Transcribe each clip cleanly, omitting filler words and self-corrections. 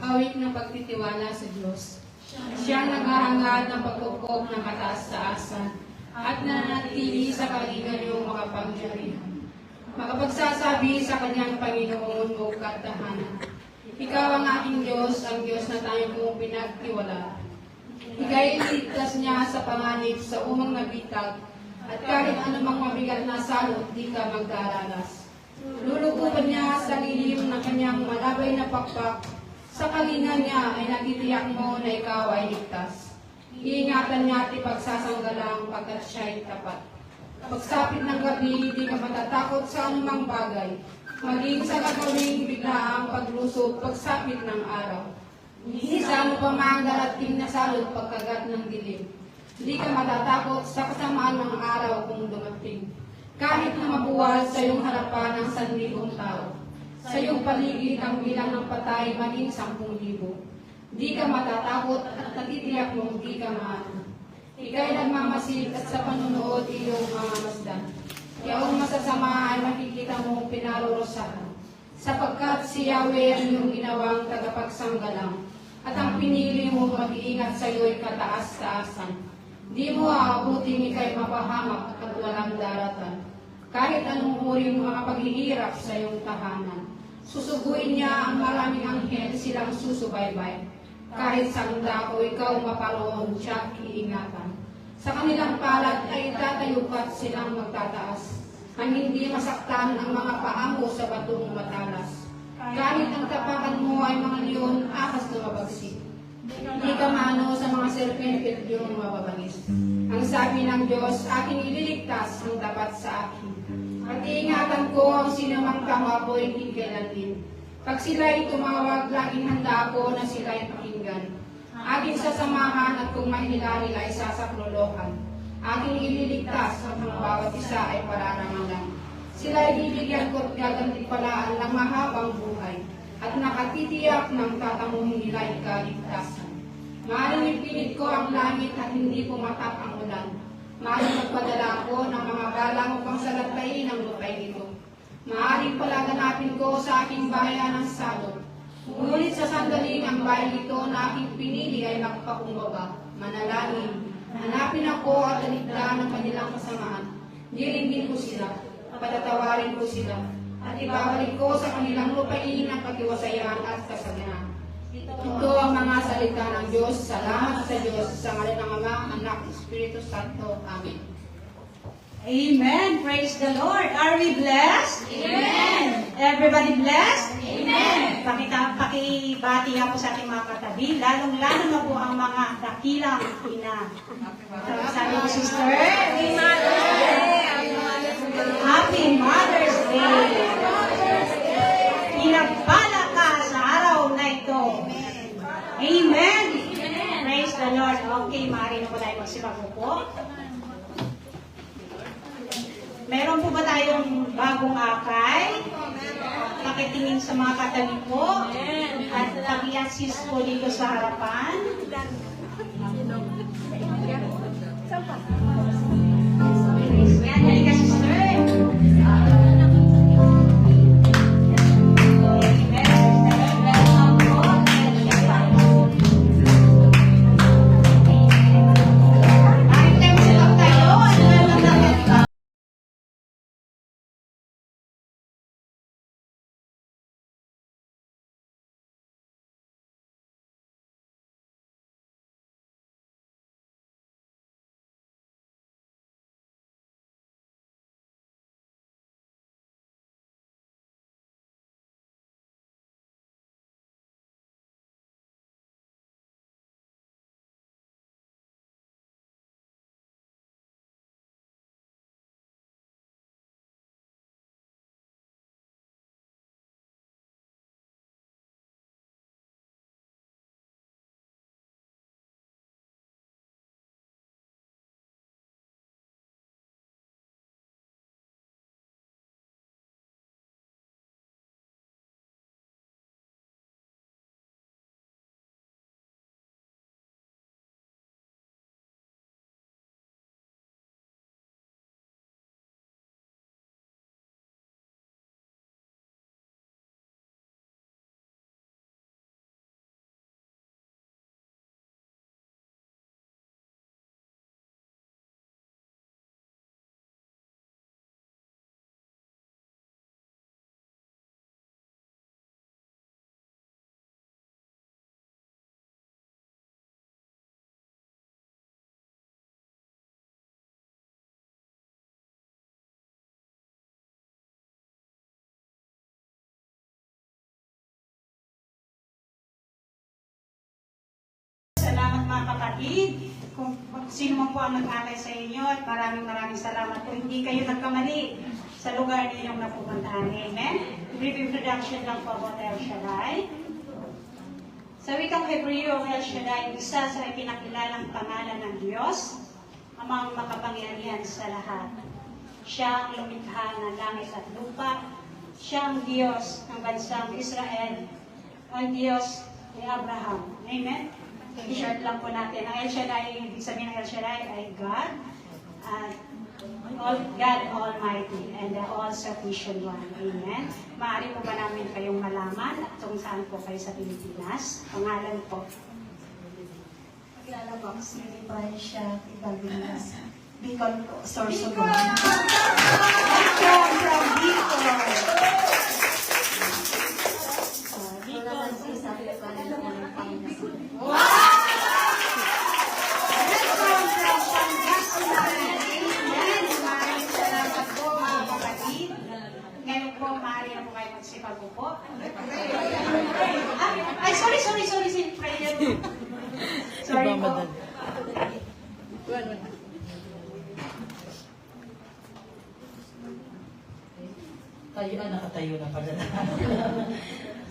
awit ng pagtitiwala sa Diyos. Siya naghahangad ng pagpupok ng kataas-taasan at nananatili sa kaliganyong makapangyarihan. Makapagsasabi sa kanyang Panginoon o katahanan, ikaw ang aking Diyos, ang Diyos na tayo kong pinagtiwala. Ika'y iligtas niya sa panganib sa umang nabitag, at kahit anumang mabigat na salot, di ka magdaranas. Lulukupan niya sa lilim ng kanyang malabay na pakpak. Sa kalinga niya ay natitiyak mo na ikaw ay ligtas. Iingatan niya at ipagsasanggalang pagkat siya'y tapat. Pagsapit ng gabi, di ka matatakot sa anumang bagay. Maging sa gagawing biglaang paglusob, pagsapit ng araw. Isa mo pa mang darating na salot pagkagat ng dilim. Di ka matatakot sa kasamaan ng araw kung dumating. Kahit na mabuwal sa iyong harapan ng 1,000 tao. Sa iyong paligid ang bilang ng patay maging 10,000. Di ka matatakot at natitiyak mong di ka maano. Ika'y nagmamasid at sa panunood iyong mga masdan. Iyong masasama ay makikita mong pinarurusahan. Sapagkat si Yahweh ang iyong ginawang tagapagsanggalang. At ang pinili mo mag-iingat sa iyo'y kataas-taasan. Di mo aabutin ika'y mapahamak at walang daratan. Kahit anong uring mga paghihirap sa iyong tahanan. Susuguin niya ang maraming anghel silang susubaybay. Kahit sa dako ikaw maparoon siya iingatan. Sa kanilang palad ay tatayukat silang magtataas. Ang hindi masaktan ang mga paamo sa batong matalas. Kahit ang tapakan mo ay mga leon, akas na mabagsik. Hindi ka mano sa mga serpente at yung mababangis. Ang sabi ng Diyos, aking ililigtas ang tapat sa akin. At iingatan ko ang sinamang tama ko hindi kailan din. Pag sila'y tumawag, laging handa ako na sila'y pakinggan. Aking sasamahan at kung mahilari ay sasaklolohan. Aking ililigtas at ang bawat isa ay pararangalan. Sila'y bibigyan ko at gagantipalaan ng mahabang buhay. At nakatitiyak ng tatamuhin nila'y kaligtasan. Maaaring ipilit ko ang langit at hindi pumatak ang ulan. Maaaring magpadala ko ng mga balang upang salatayin ang lupay nito. Maaaring palaganapin ko sa aking bayan ang salot. Ngunit sa sandaling ang bayan nito na aking pinili ay magpakumbaba. Manalangin. Hanapin ako at talikdan ng kanilang kasamaan. Diringgin ko sila. Patatawarin ko sila. At ibabalik ko sa kanilang lupain ang katiwasayan at kasaganan. Ito ang mga salita ng Diyos. Salamat sa Diyos, sa ngalan ng Ama, Anak, Espiritu Santo. Amen. Amen. Praise the Lord. Are we blessed? Amen. Everybody blessed? Amen. Pakibati ako sa ating mga katabi, lalong-lalo na po ang mga dakilang ina. Sabi ko, sister, Happy Mother's Day. Pinagpala ka sa araw na ito. Amen. Praise the Lord. Okay, maaari na po tayo magsipagupo. Meron po ba tayong bagong akay? Pakitingin sa mga katabi po. At pag-i-assist po dito sa harapan. Yan, halika sister. mga kapatid, kung sino man po ang nag-alay sa inyo, at maraming salamat po. Hindi kayo nagkamali sa lugar ninyong napupuntahan. Amen? Brief introduction lang po about El Shaddai. Sa wikang Hebreo, El Shaddai, isa sa ipinakilalang pangalan ng Diyos, amang makapangyarihan sa lahat. Siya ang lumikha ng langit at lupa. Siya ang Diyos ng bansang Israel, ang Diyos ni Abraham. Amen? I-short lang po natin. Ang El Shaddai, ibig sabihin ng El Shaddai ay God, God Almighty, and the all-sufficient one. Amen? Maaari po ba namin kayong malaman at kung saan po kayo sa Pilipinas? Pangalan po. Kilala ko si Parisha Ibalinas. Bicol po, Sorsogon. Welcome from Bicol. Wala lang si Sabi pa rin ako ng Pangasinan. Welcome from Pangasinan. Amen. Maraming salamat po mga kapatid. Ngayon po, maaari na po kayo magsipag po. Ay, sorry. Sorry po. Nakatayo na pala.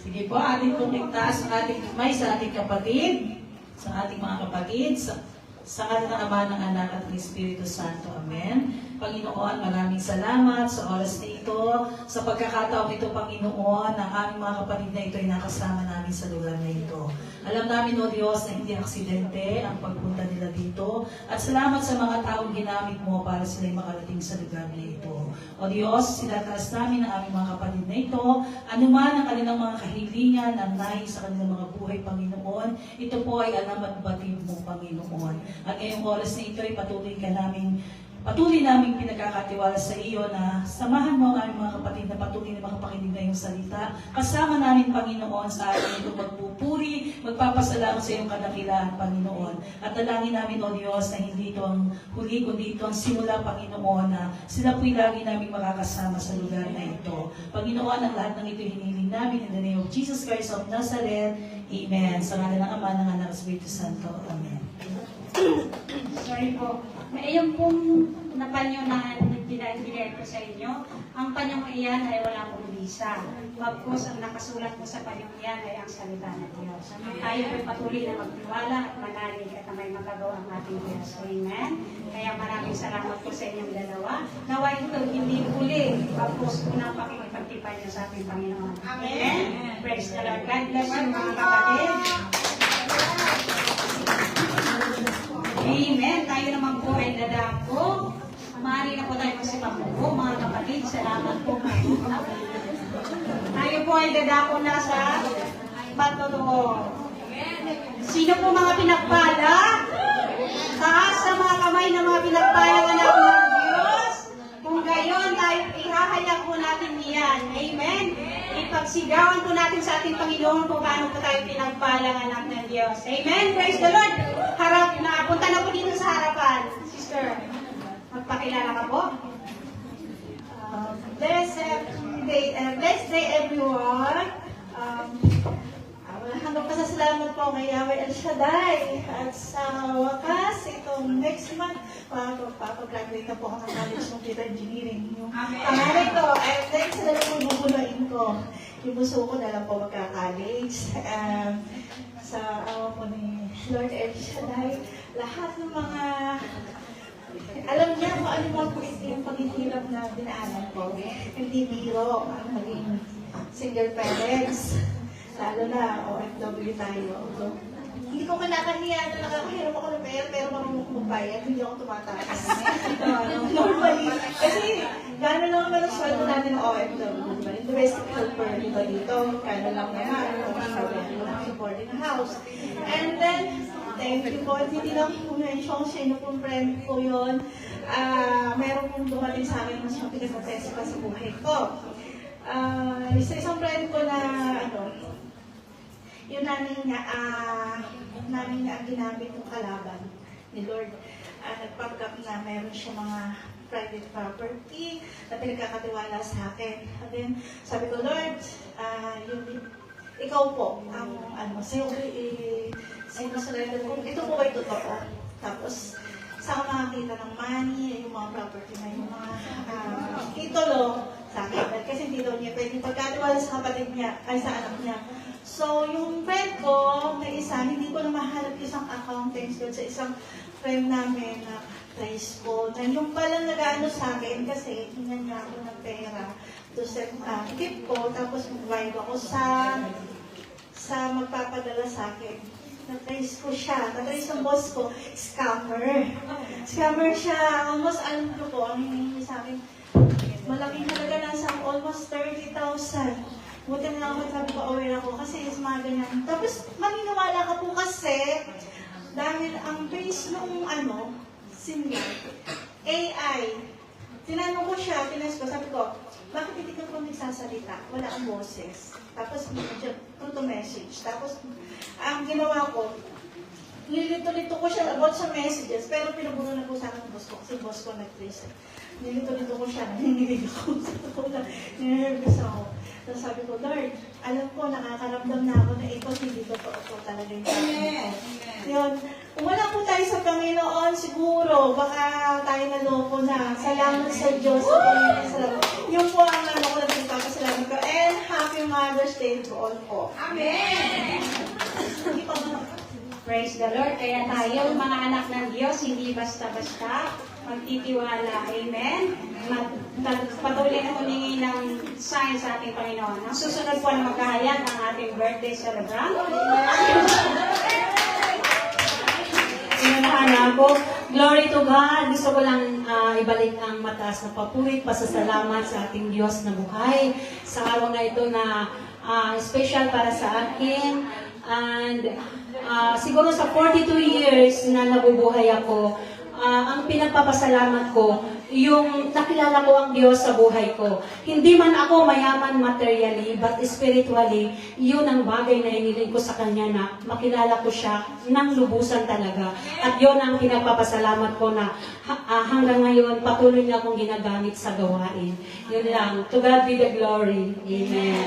Sige po, ating pong ligtas ang ating himay sa ating kapatid, sa ating mga kapatid, sa ating ng Ama, ng Anak at ng Espiritu Santo. Amen. Panginoon, maraming salamat sa oras na ito, sa pagkakataong ito, Panginoon, ang aming mga kapatid na ito ay nakasama namin sa lugar na ito. Alam namin, O Diyos, na hindi aksidente ang pagpunta nila dito, at salamat sa mga taong ginamit mo para sila'y makarating sa lugar na ito. O Diyos, sinataas namin ang aming mga kapatid na ito, anuman ang kanilang mga kahilingan, ang nais sa kanilang mga buhay, Panginoon, ito po ay alam at batid mo, Panginoon. At ngayong oras na ito ay patuloy naming pinagkakatiwala sa iyo na samahan mo ang aming mga kapatid na patuloy na makapakinig na iyong salita. Kasama namin, Panginoon, sa atin ito magpupuri, magpapasalamat sa iyong kadakilaan, Panginoon. At dalangin namin, O Diyos, na hindi ito ang huli, kundi ito ang simula, Panginoon, na sila po'y lagi namin makakasama sa lugar na ito. Panginoon, ang lahat ng ito hiniling namin in the name of Jesus Christ of Nazareth. Amen. Sa ngalan ng Ama, ng Anak at Espiritu Santo. Amen. Sorry po. Yung pong napanyo na binigay ko sa inyo, ang panyong iyan ay wala pong visa. Pagkos ang nakasulat po sa panyong iyan ay ang salita ng Diyos. Tayo po'y patuloy na magtiwala at manalig at na may magagawa ang ating Diyos. Amen? Kaya maraming salamat po sa inyong dalawa. Nawa ito hindi huli. Pagkos po na pakikipagtipay niyo sa ating Panginoon. Amen? Praise the Lord. God bless you mga kapatid. Amen. Tayo naman po ay dadako. Maaari na po tayo magsipamuko, mga kapatid. Salamat po. Tayo po ay dadako na sa patotoo. Sino po mga pinagpala? Taas sa mga kamay ng mga pinagpala ng anak ng Diyos. Kung gayon, tayo ihahayak po natin niyan. Amen. Ipagsigawan po natin sa ating Panginoon kung paano po tayo pinagpalang anak ng Diyos. Amen. Praise the Lord. Harap na, punta na po dito sa harapan. Sister, magpakilala ka po. Blessed day everyone. Hanggang pasasalamat po kay Yahweh El Shaddai. At sa wakas, itong next month, papagraduate na po ako ng College of Computer Engineering. Yung pangalan ko, and next na lang po bubunuin ko. Yung buso ko na lang po magka-college. Sa awa po ni Lord El Shaddai, lahat ng mga alam niya kung ano mga po yung paghihirap na dinaanan ko. Hindi biro ang maging single parents. Lalo na OFW tayo. So, hindi ko kinakahiya na nakakahirap ako ng pera, pero marunong magbayad, hindi ako tumatakas. Normally. Kasi gano'n lang naman ang sweldo natin ng OFW. Yung domestic helper, diba dito? Gano'n lang naman. Supporting the house. And then, thank you po. Hindi lang po mention, sino pong friend ko yun. Meron pong dumating sa akin mas yung pinag-test pa sa buhay ko. Isang friend ko na, yung namin nga ang ginamit ng kalaban ni Lord. Nagpapagap na meron siya mga private property na pinagkakatiwala sa akin. And then, sabi ko, Lord, ikaw po, ang sa'yo sinusurrender kung ito po ay totoo. Tapos, sa ako makakita ng money, yung mga property na yung mga titulo sa akin. Dahil kasi hindi daw niya pwedeng pagkatiwala sa kapatid niya, ay sa anak niya. So, yung friend ko, may isa, hindi ko na mahanap isang accountants doon sa isang friend namin na price ko. Na yung palang nag-ano sa akin kasi hingan niya ako ng pera to set gift ko, tapos mag-vibe ako sa magpapadala sa akin. Na-trace ko siya. Na-trace ng boss ko, scammer. Scammer siya. Almost, alam ko po, ang hinihingi sa akin, malaking halaga na sa almost 30,000. Buti na lang sabi ko, aware ako kasi is mga ganyan. Tapos, maniniwala ka po kasi, dahil ang base nung singer, AI, tinanong ko siya, tinanong ko, sabi ko, bakit hindi ka po nagsasalita? Wala ang boses. Tapos, through to message. Tapos, ang ginawa ko, nilito-lito ko siya about sa messages, pero pinaburo na po sa akin ng boss ko, kasi boss ko nag-trace. Nilito-lito ko siya, nanginginig ako. Sa totoo lang, nervous ako. Tapos sabi ko, Lord, alam ko, nakakaramdam na ako na ito, hindi totoo po talaga yung Amen. Yun. Kung wala po tayo sa Panginoon, siguro, baka tayo naloko na. Salamat sa Diyos. Salamat. Yung po ang ko na pinagpapasalamat ko. And Happy Mother's Day to all po. Amen! Hindi pa ba? Praise the Lord. Kaya tayo, mga anak ng Diyos, hindi basta-basta magtitiwala. Amen? Patuloy na humingi ng sign sa ating Panginoon. Ang susunod po na maghahayag ang ating birthday celebrant. Inunahan ako. Glory to God. Gusto ko lang ibalik ang mataas na papurit, pasasalamat sa ating Diyos na buhay. Sa araw na ito na special para sa akin. And siguro sa 42 years na nabubuhay ako, ang pinagpapasalamat ko, yung nakilala ko ang Diyos sa buhay ko. Hindi man ako mayaman materially, but spiritually, yun ang bagay na inilig ko sa Kanya na makilala ko siya ng lubusan talaga. At yun ang pinagpapasalamat ko na hanggang ngayon, patuloy niya akong ginagamit sa gawain. Yun lang. To God be the glory. Amen.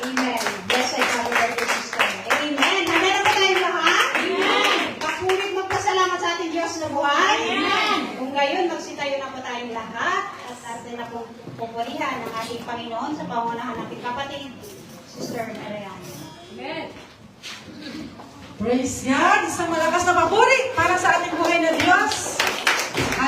Amen. Blessed Happy Birthday, Sister. Amen. Handa na ba tayo lahat? Amen. Pakulit magpasalamat sa ating Diyos na buhay. Amen. Kung gayon, magsitayo na po tayong lahat at atin na pong pupurihan ng ating Panginoon sa pangunahan ng ating kapatid, Sister Marian. Amen. Praise God! Isang malakas na papuri para sa ating buhay na Diyos.